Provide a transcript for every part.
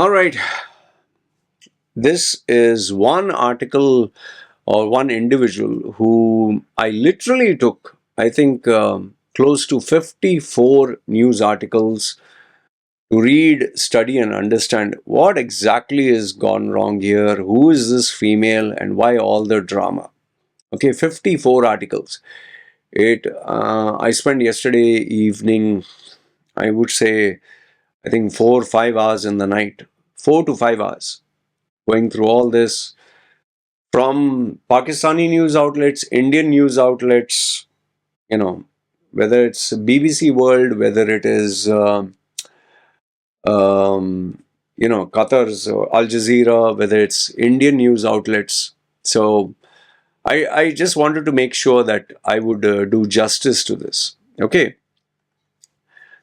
All right. This is one article or one individual who I literally took, I think, close to 54 news articles to read, study, and understand what exactly has gone wrong here, who is this female, and why all the drama. Okay, 54 articles. I spent yesterday evening, I would say, I think 4 or 5 hours in the night, 4 to 5 hours, going through all this from Pakistani news outlets, Indian news outlets, you know, whether it's BBC World, whether it is, Qatar's Al Jazeera, whether it's Indian news outlets. So I just wanted to make sure that I would do justice to this. Okay.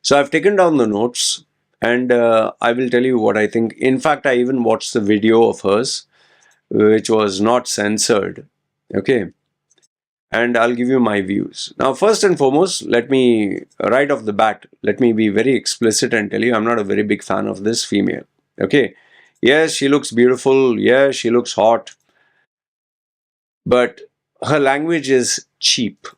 So I've taken down the notes and I will tell you what I think. In fact, I even watched the video of hers, which was not censored. Okay. And I'll give you my views. Now, first and foremost, let me, right off the bat, let me be very explicit and tell you I'm not a very big fan of this female. Okay. Yes, she looks beautiful. Yes, she looks hot. But her language is cheap.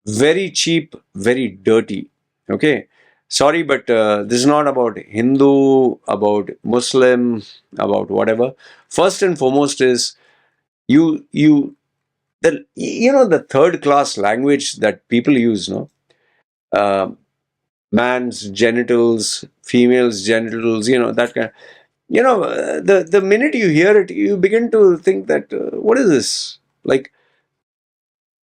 Very cheap, very dirty. Okay. Sorry, but this is not about Hindu, about Muslim, about whatever. First and foremost is you the third class language that people use, no? Uh, Man's genitals, female's genitals, that kind. The minute you hear it, you begin to think that what is this? Like,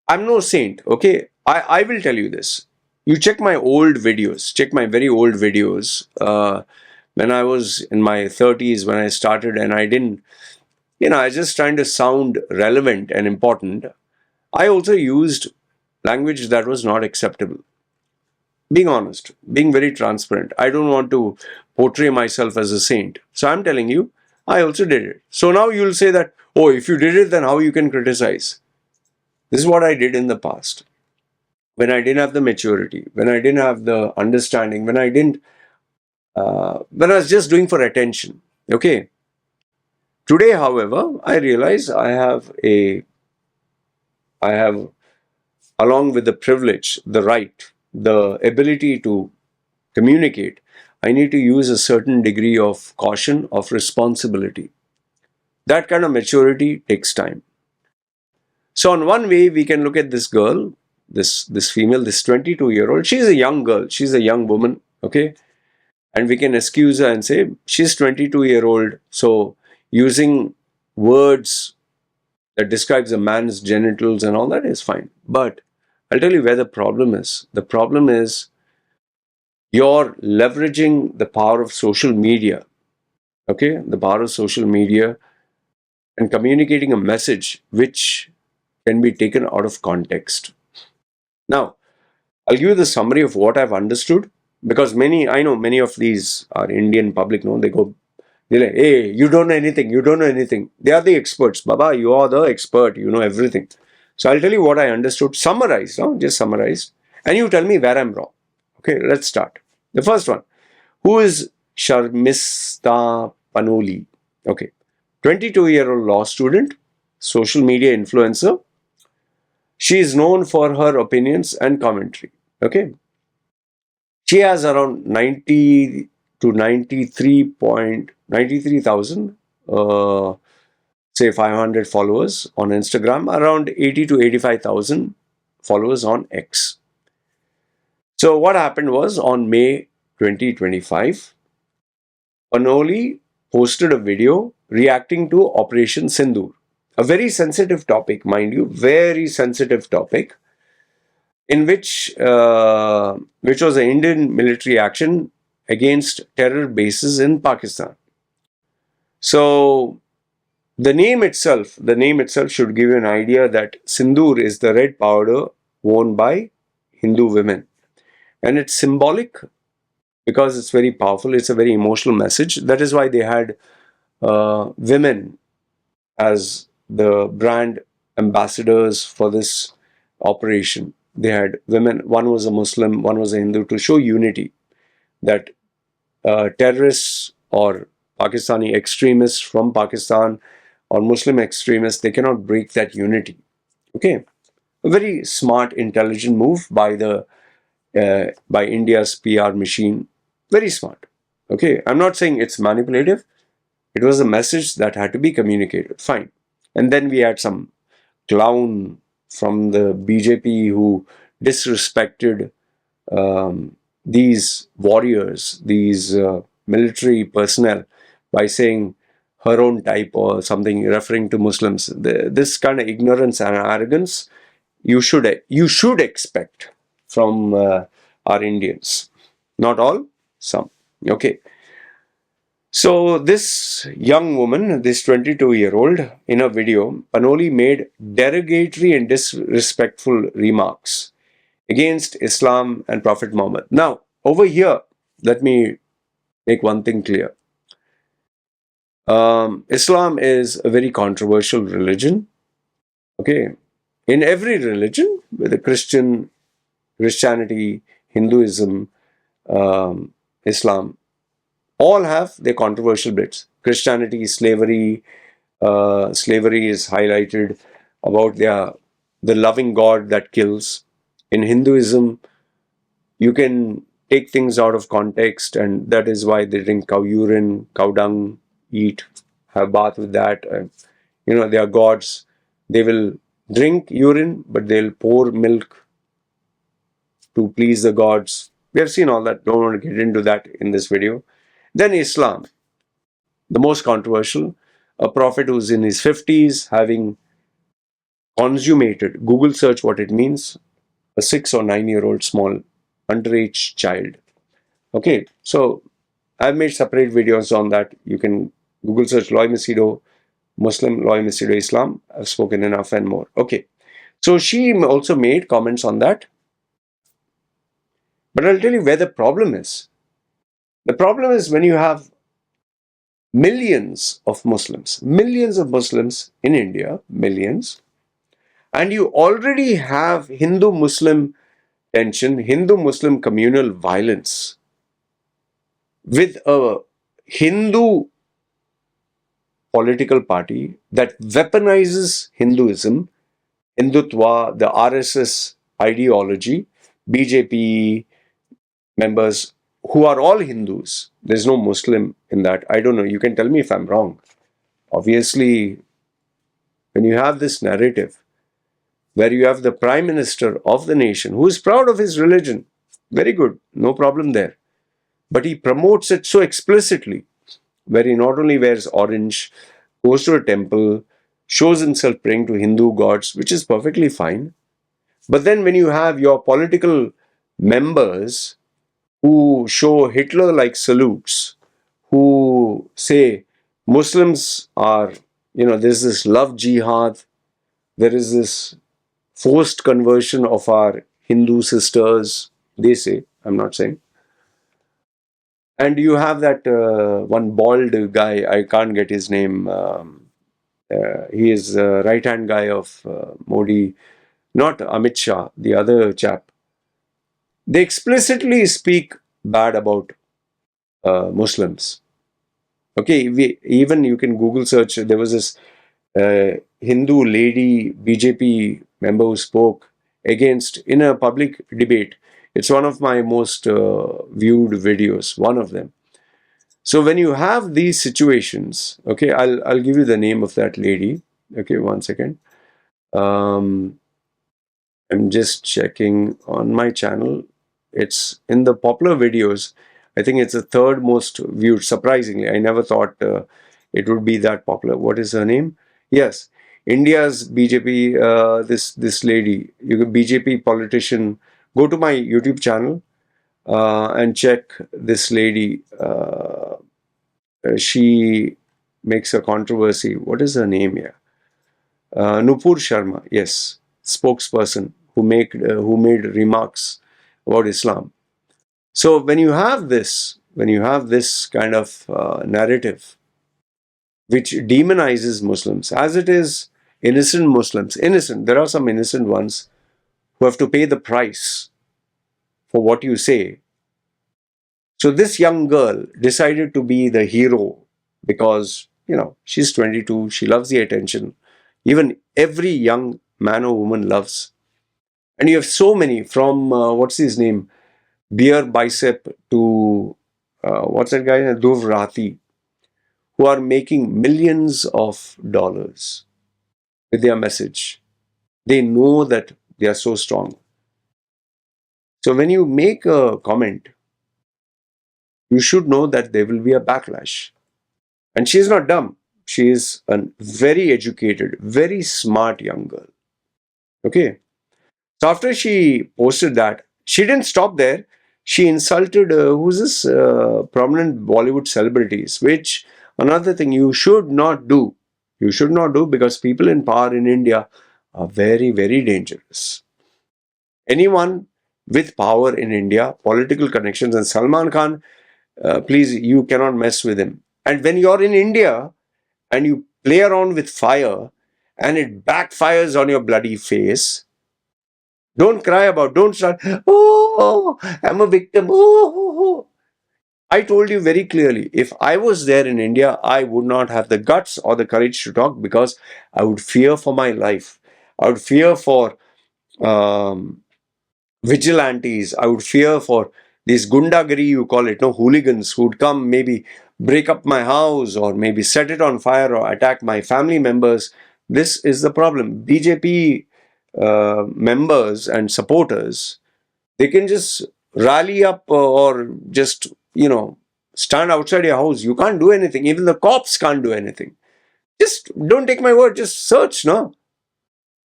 I'm no saint, okay? I will tell you this. You check my old videos, check my very old videos. When I was in my 30s, when I started, and I didn't, I was just trying to sound relevant and important. I also used language that was not acceptable. Being honest, being very transparent. I don't want to portray myself as a saint. So I'm telling you, I also did it. So now you'll say that, oh, if you did it, then how you can criticize? This is what I did in the past. When I didn't have the maturity, when I didn't have the understanding, when I was just doing for attention. Okay. Today, however, I realize I have, along with the privilege, the right, the ability to communicate, I need to use a certain degree of caution, of responsibility. That kind of maturity takes time. So, on one way, we can look at this girl, this female, this 22-year-old. She's a young girl. She's a young woman. Okay, and we can excuse her and say she's 22-year-old. So, using words that describes a man's genitals and all that is fine. But I'll tell you where the problem is. The problem is you're leveraging the power of social media, okay, the power of social media, and communicating a message which can be taken out of context. Now, I'll give you the summary of what I've understood, because I know many of these are Indian public, no, they're like, hey, you don't know anything, you don't know anything. They are the experts. Baba, you are the expert, you know everything. So I'll tell you what I understood, summarized, no, just summarized, and you tell me where I'm wrong. Okay, let's start. The first one, who is Sharmistha Panoli? Okay, 22-year-old law student, social media influencer. She is known for her opinions and commentary. Okay, she has around 90 to 93,000, say 500 followers on Instagram, around 80 to 85,000 followers on X. So what happened was on May 2025, Panoli posted a video reacting to Operation Sindoor, a very sensitive topic, mind you, very sensitive topic, in which was an Indian military action against terror bases in Pakistan. So the name itself should give you an idea that Sindoor is the red powder worn by Hindu women, and it's symbolic because it's very powerful. It's a very emotional message. That is why they had women as the brand ambassadors for this operation. They had women, one was a Muslim, one was a Hindu, to show unity that terrorists or Pakistani extremists from Pakistan or Muslim extremists, they cannot break that unity. Okay, a very smart, intelligent move by India's PR machine. Very smart. Okay, I'm not saying it's manipulative. It was a message that had to be communicated. Fine. And then we had some clown from the BJP who disrespected these warriors, these military personnel, by saying her own type or something, referring to Muslims. This kind of ignorance and arrogance you should expect from our Indians. Not all, some. Okay. So this young woman, this 22-year-old, in a video, Panoli made derogatory and disrespectful remarks against Islam and Prophet Muhammad. Now, over here, let me make one thing clear. Islam is a very controversial religion. Okay, in every religion, whether Christianity, Hinduism, Islam, all have their controversial bits. Christianity, slavery is highlighted about the loving God that kills. In Hinduism, you can take things out of context, and that is why they drink cow urine, cow dung, eat, have bath with that. They are gods. They will drink urine, but they'll pour milk to please the gods. We have seen all that. Don't want to get into that in this video. Then Islam, the most controversial. A prophet who's in his 50s, having consummated, Google search what it means, a 6 or 9-year-old small underage child. Okay, so I've made separate videos on that. You can Google search Loy Machedo, Muslim, Loy Machedo, Islam. I've spoken enough and more. Okay, so she also made comments on that. But I'll tell you where the problem is. The problem is when you have millions of Muslims in India, millions, and you already have Hindu-Muslim tension, Hindu-Muslim communal violence with a Hindu political party that weaponizes Hinduism, Hindutva, the RSS ideology, BJP members who are all Hindus. There's no Muslim in that. I don't know. You can tell me if I'm wrong. Obviously, when you have this narrative where you have the Prime Minister of the nation who is proud of his religion, very good, no problem there. But he promotes it so explicitly, where he not only wears orange, goes to a temple, shows himself praying to Hindu gods, which is perfectly fine. But then when you have your political members who show Hitler-like salutes, who say Muslims are, there's this love jihad, there is this forced conversion of our Hindu sisters, they say, I'm not saying. And you have that one bald guy, I can't get his name, he is right-hand guy of Modi, not Amit Shah, the other chap. They explicitly speak bad about Muslims. Okay, even you can Google search. There was this Hindu lady BJP member who spoke against in a public debate. It's one of my most viewed videos, one of them. So when you have these situations, okay, I'll give you the name of that lady. Okay, one second. I'm just checking on my channel. It's in the popular videos. I think it's the third most viewed. Surprisingly, I never thought it would be that popular. What is her name? Yes, India's BJP. This lady, BJP politician. Go to my YouTube channel and check this lady. She makes a controversy. What is her name here? Nupur Sharma. Yes, spokesperson who made remarks about Islam. So when you have this kind of narrative which demonizes Muslims, as it is innocent Muslims, innocent, there are some innocent ones who have to pay the price for what you say. So this young girl decided to be the hero because, she's 22, she loves the attention. Even every young man or woman loves. And you have so many from, what's his name? Beer Bicep to, what's that guy? Dhruv Rathi, who are making millions of dollars with their message. They know that they are so strong. So when you make a comment, you should know that there will be a backlash. And she is not dumb. She is a very educated, very smart young girl. Okay. So after she posted that, she didn't stop there. She insulted, who's this, prominent Bollywood celebrities, which another thing you should not do. You should not do, because people in power in India are very, very dangerous. Anyone with power in India, political connections, and Salman Khan, please, you cannot mess with him. And when you're in India and you play around with fire and it backfires on your bloody face, don't cry don't start, oh, I'm a victim. Oh. I told you very clearly, if I was there in India, I would not have the guts or the courage to talk, because I would fear for my life. I would fear for um, vigilantes. I would fear for these gundagiri, you call it, no, hooligans who would come, maybe break up my house or maybe set it on fire or attack my family members. This is the problem. BJP members and supporters, they can just rally up or just, stand outside your house. You can't do anything. Even the cops can't do anything. Just don't take my word. Just search, no?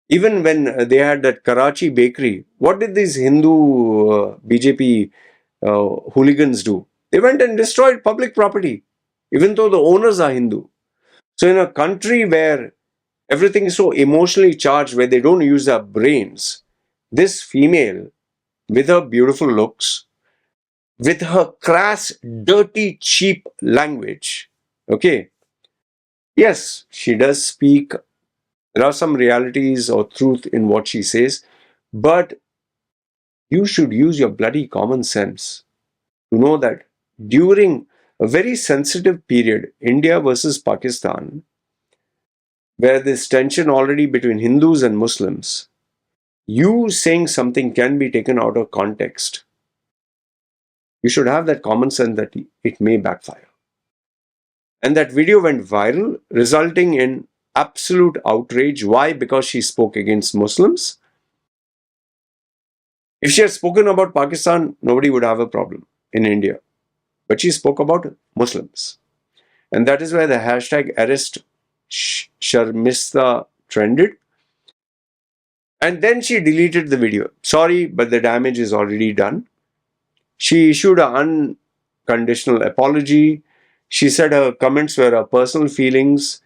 Even when they had that Karachi bakery, what did these Hindu BJP hooligans do? They went and destroyed public property, even though the owners are Hindu. So in a country where everything is so emotionally charged, where they don't use their brains, this female, with her beautiful looks, with her crass, dirty, cheap language, okay, yes, she does speak. There are some realities or truth in what she says, but you should use your bloody common sense to know that during a very sensitive period, India versus Pakistan, where there's tension already between Hindus and Muslims, you saying something can be taken out of context. You should have that common sense that it may backfire. And that video went viral, resulting in absolute outrage. Why? Because she spoke against Muslims. If she had spoken about Pakistan, nobody would have a problem in India. But she spoke about Muslims. And that is why the hashtag arrest Sharmistha trended. And then she deleted the video. Sorry, but the damage is already done. She issued an unconditional apology. She said her comments were her personal feelings.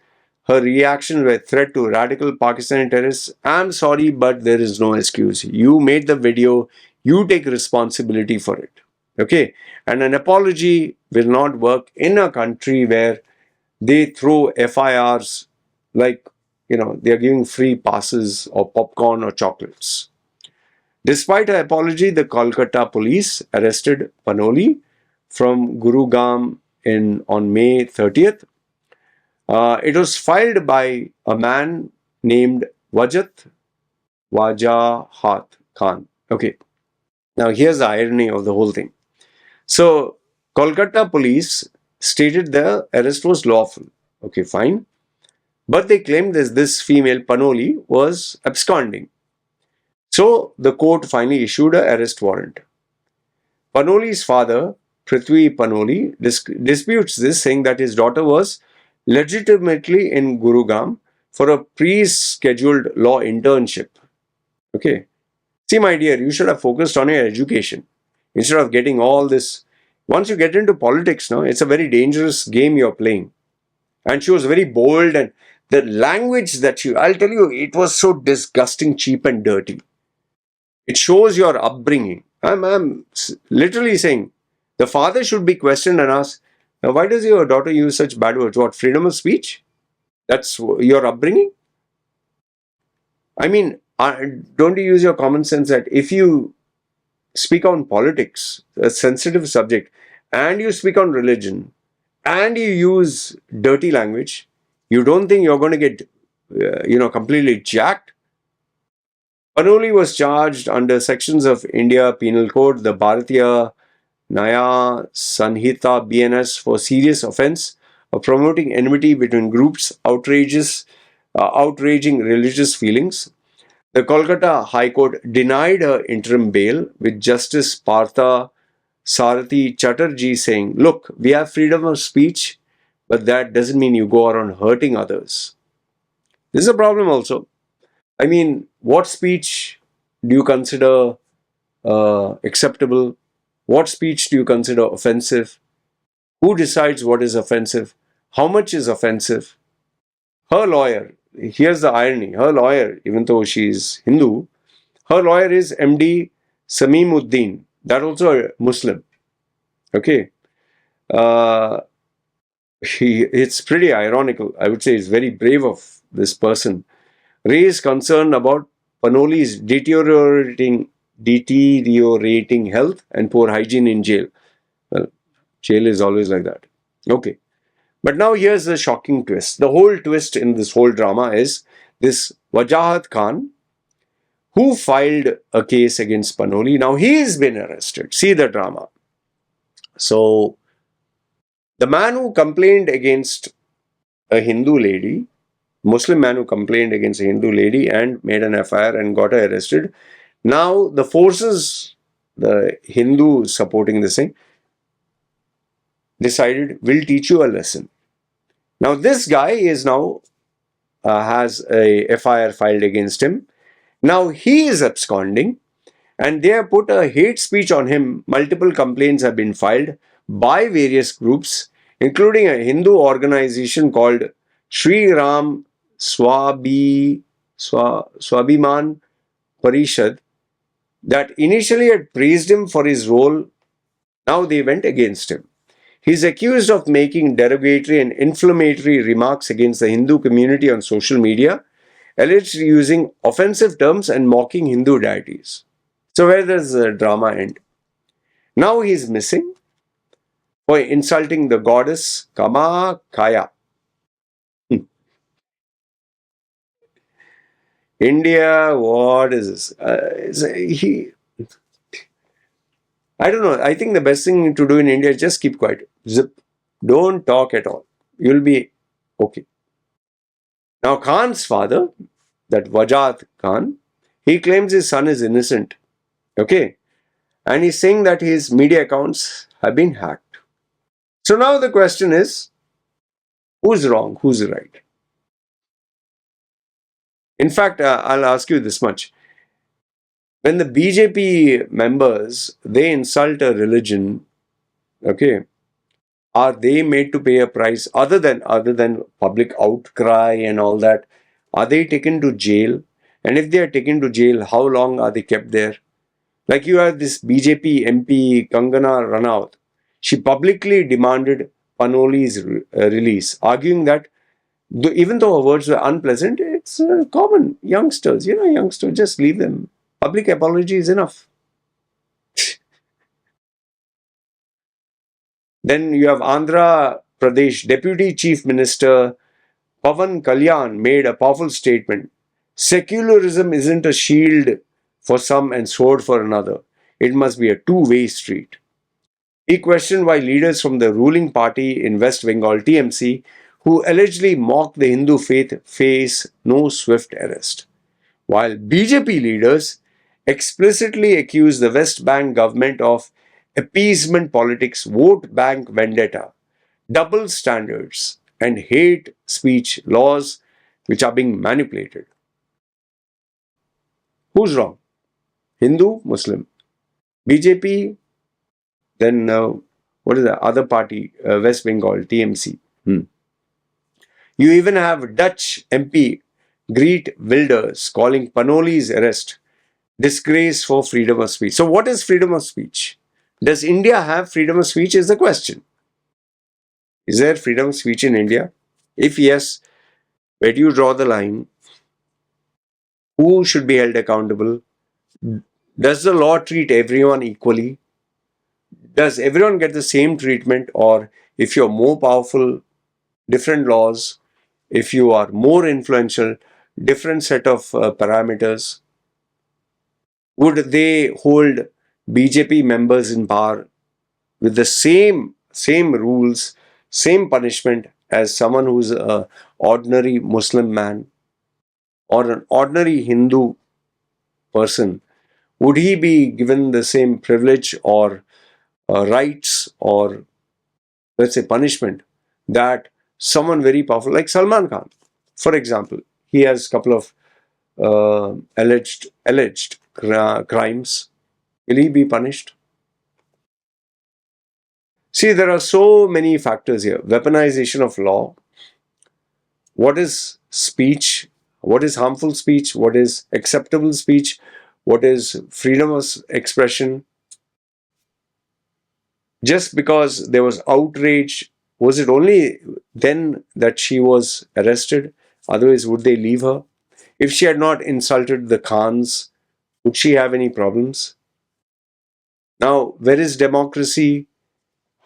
Her reactions were a threat to radical Pakistani terrorists. I'm sorry, but there is no excuse. You made the video. You take responsibility for it. Okay? And an apology will not work in a country where they throw FIRs like, they are giving free passes or popcorn or chocolates. Despite her apology, the Kolkata police arrested Panoli from Gurugram on May 30th. It was filed by a man named Wajahat Khan. Okay. Now here's the irony of the whole thing. So Kolkata police stated the arrest was lawful. Okay, fine. But they claimed this female Panoli was absconding. So the court finally issued an arrest warrant. Panoli's father, Prithvi Panoli, disputes this, saying that his daughter was legitimately in Gurugram for a pre-scheduled law internship. Okay. See, my dear, you should have focused on your education instead of getting all this. Once you get into politics, no, it's a very dangerous game you're playing. And she was very bold, and the language that I'll tell you, it was so disgusting, cheap and dirty. It shows your upbringing. I'm literally saying the father should be questioned and asked, now, why does your daughter use such bad words? What, freedom of speech? That's your upbringing? I mean, don't you use your common sense that if you speak on politics, a sensitive subject, and you speak on religion, and you use dirty language, you don't think you're going to get, completely jacked? Panoli was charged under sections of India Penal Code, the Bharatiya Naya Sanhita BNS, for serious offence of promoting enmity between groups, outraging religious feelings. The Kolkata High Court denied her interim bail, with Justice Partha Sarathi Chatterjee saying, "Look, we have freedom of speech, but that doesn't mean you go around hurting others." This is a problem also. I mean, what speech do you consider acceptable? What speech do you consider offensive? Who decides what is offensive? How much is offensive? Her lawyer, here's the irony, her lawyer, even though she's Hindu, her lawyer is MD Sameemuddin, that also a Muslim. Okay. Uh, it's pretty ironical. I would say it's very brave of this person. Raised concern about Panoli's deteriorating health and poor hygiene in jail. Well, jail is always like that. Okay. But now here's the shocking twist. The whole twist in this whole drama is this Wajahat Khan, who filed a case against Panoli. Now he's been arrested. See the drama. So the man who complained against a Hindu lady, Muslim man who complained against a Hindu lady and made an FIR and got her arrested. Now the forces, the Hindu supporting this thing, decided, we'll teach you a lesson. Now this guy is now has a FIR filed against him. Now he is absconding, and they have put a hate speech on him. Multiple complaints have been filed by various groups, including a Hindu organization called Sri Ram Swabiman Parishad, that initially had praised him for his role. Now they went against him. He is accused of making derogatory and inflammatory remarks against the Hindu community on social media, alleged using offensive terms and mocking Hindu deities. So where does the drama end? Now he is missing for insulting the goddess Kamakaya. India, what is this? I don't know. I think the best thing to do in India is just keep quiet. Zip. Don't talk at all. You'll be okay. Now Khan's father, that Wajahat Khan, he claims his son is innocent. Okay. And he's saying that his media accounts have been hacked. So now the question is, who's wrong? Who's right? In fact, I'll ask you this much. When the BJP members, they insult a religion, okay, are they made to pay a price other than public outcry and all that? Are they taken to jail? And if they are taken to jail, how long are they kept there? Like you have this BJP MP Kangana Ranaut. She publicly demanded Panoli's release, arguing that even though her words were unpleasant, it's common. Youngsters, just leave them. Public apology is enough. Then you have Andhra Pradesh Deputy Chief Minister Pavan Kalyan made a powerful statement. Secularism isn't a shield for some and sword for another. It must be a two-way street. He questioned why leaders from the ruling party in West Bengal, TMC, who allegedly mock the Hindu faith, face no swift arrest, while BJP leaders explicitly accuse the West Bank government of appeasement politics, vote bank vendetta, double standards, and hate speech laws which are being manipulated. Who's wrong? Hindu, Muslim. BJP, then what is the other party? West Bengal, TMC. You even have Dutch MP Greet Wilders calling Panoli's arrest disgrace for freedom of speech. So what is freedom of speech? Does India have freedom of speech is the question. Is there freedom of speech in India? If yes, where do you draw the line? Who should be held accountable? Does the law treat everyone equally? Does everyone get the same treatment, or if you're more powerful, different laws. If you are more influential, different set of parameters. Would they hold BJP members in power with the same rules, same punishment as someone who's a ordinary Muslim man or an ordinary Hindu person? Would he be given the same privilege or rights or, let's say, punishment that someone very powerful like Salman Khan, for example? He has a couple of alleged crimes. Will he be punished? See, there are so many factors here. Weaponization of law. What is speech? What is harmful speech? What is acceptable speech? What is freedom of expression? Just because there was outrage, was it only then that she was arrested? Otherwise, would they leave her? If she had not insulted the Khans, would she have any problems? Now, where is democracy?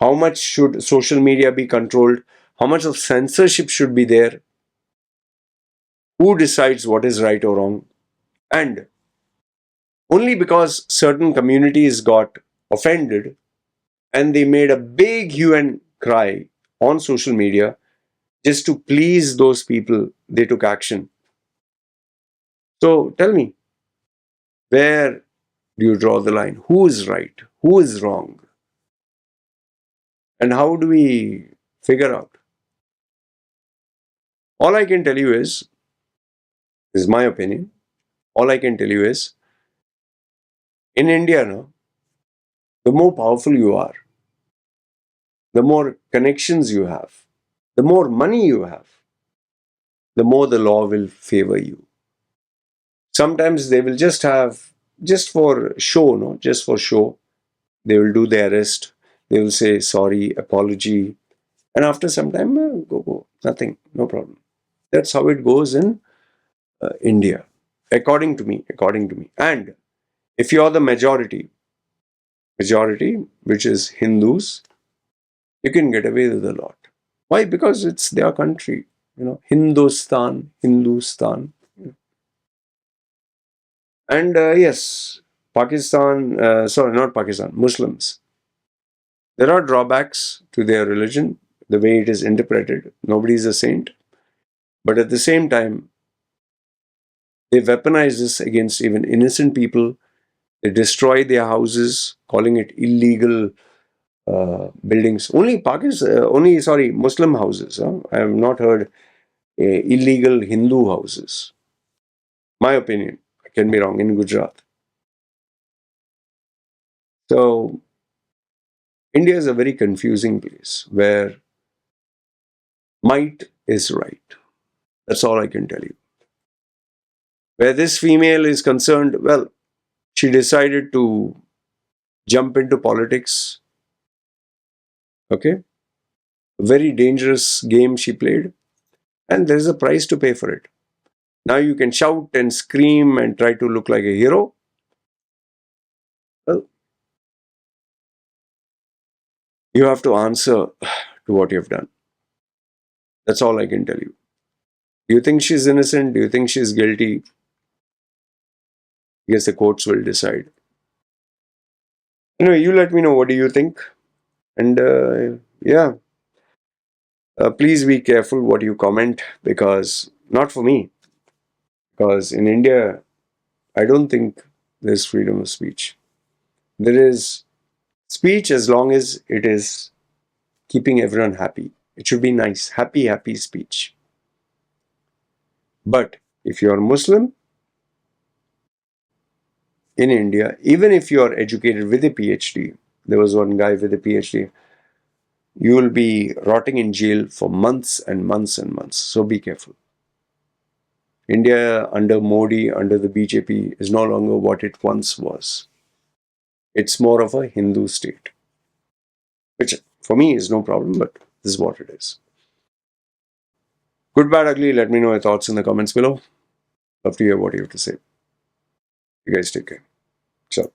How much should social media be controlled? How much of censorship should be there? Who decides what is right or wrong? And only because certain communities got offended and they made a big hue and cry on social media just to please those people, they took action. So tell me, where do you draw the line? Who is right? Who is wrong? And how do we figure out? All I can tell you is my opinion. All I can tell you is, in India, no, the more powerful you are, the more connections you have, the more money you have, the more the law will favor you. Sometimes they will just have, just for show, no, just for show, they will do the arrest. They will say sorry, apology, and after some time, go, nothing, no problem. That's how it goes in India, according to me. According to me, and if you are the majority, which is Hindus, you can get away with a lot. Why? Because it's their country. Hindustan. And yes, Pakistan, sorry, not Pakistan, Muslims. There are drawbacks to their religion, the way it is interpreted. Nobody is a saint. But at the same time, they weaponize this against even innocent people. They destroy their houses, calling it illegal buildings. Only Muslim houses. Huh? I have not heard illegal Hindu houses. My opinion. I can be wrong in Gujarat. So India is a very confusing place where might is right. That's all I can tell you. Where this female is concerned, well, she decided to jump into politics. Okay. Very dangerous game she played. And there is a price to pay for it. Now you can shout and scream and try to look like a hero. Well, you have to answer to what you have done. That's all I can tell you. Do you think she's innocent? Do you think she's guilty? I guess the courts will decide. Anyway, you let me know, what do you think? And yeah, please be careful what you comment, because not for me, because in India, I don't think there's freedom of speech. There is speech as long as it is keeping everyone happy. It should be nice, happy speech. But if you're Muslim in India, even if you are educated with a PhD, there was one guy with a PhD, you will be rotting in jail for months and months and months. So be careful. India under Modi, under the BJP, is no longer what it once was. It's more of a Hindu state, which for me is no problem, but this is what it is. Good, bad, ugly, let me know your thoughts in the comments below. Love to hear what you have to say. You guys take care. Ciao.